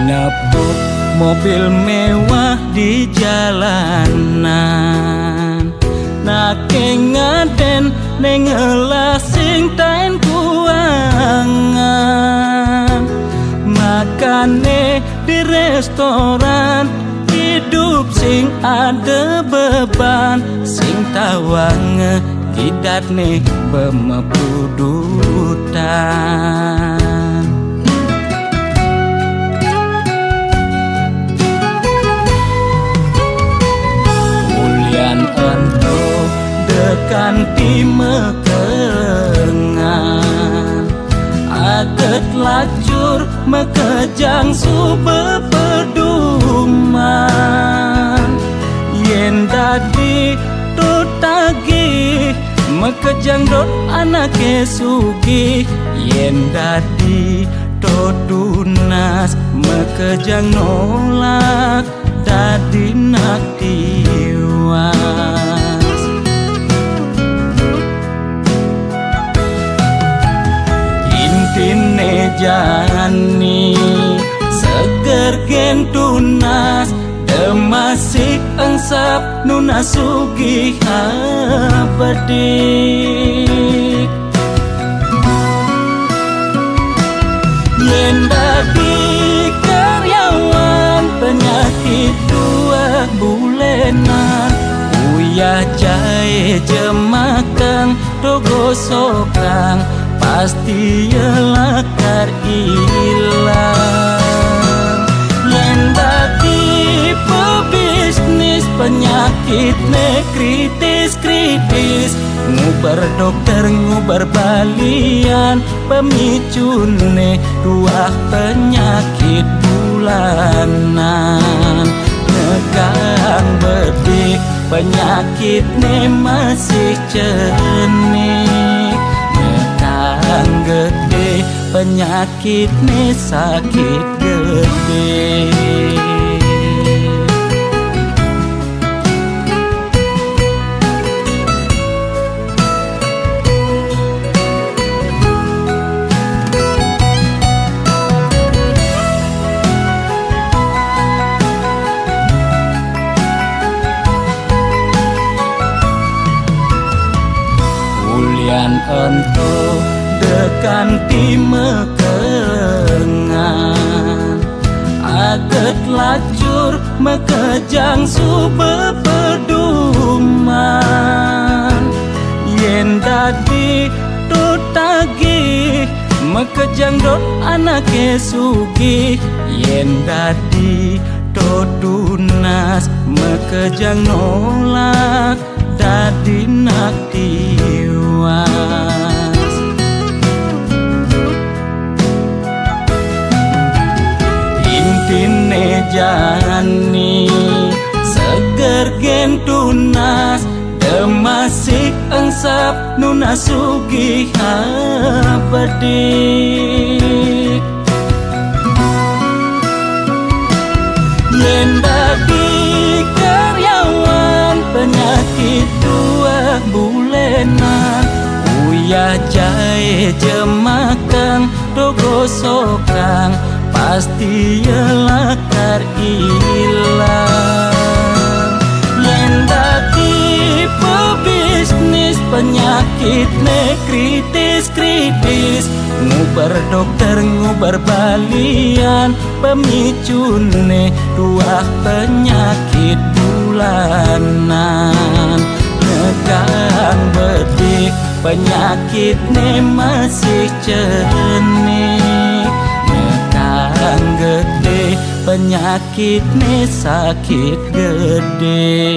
Nepuk mobil mewah di jalanan, nake ngaden nengelah sing tain kuangan, makane di restoran hidup sing ada beban, sing tawange kidat nih bemepudutan. Untuk dekan di mekengan aget lacur mekejang sube peduman, yen dadi tutagi mekejang dot anake sugih, yen dadi tunas mekejang nolak dadi nak tiwas. Intine jani seger gen tunas, demasik engsap nuna sugih abedik, yen dadi karyawan penyakit dua bulenan, uyah jahe jemakang dogo sokang pasti yelakar ilang. Yen dadi pebisnis penyakit ne kritis-kritis, ngubar dokter ngubar balian, pemicune dua penyakit bulanan, negang bedik penyakit ne masih cenik, negang gede penyakit ne sakit gede. Untuk dekan di mekengan aget lacur mekejang sube peduman, yen dadi tutagi mekejang dot anake sugih, yen dadi tunas mekejang nolak dadi nak tiwas. Intine jani seger gen tunas, demasik engsap nuna sugih abedik, yen dadi karyawan penyakit dua bulenan, uyah jahe jemakang dogo sokang pasti yelakar ilang. Yen dadi pebisnis penyakit ne kritis-kritis, ngubar dokter ngubar balian, pemicune dua penyakit bulanan, negang bedik penyakit ne masih cenik, negang gede penyakit ne sakit gede.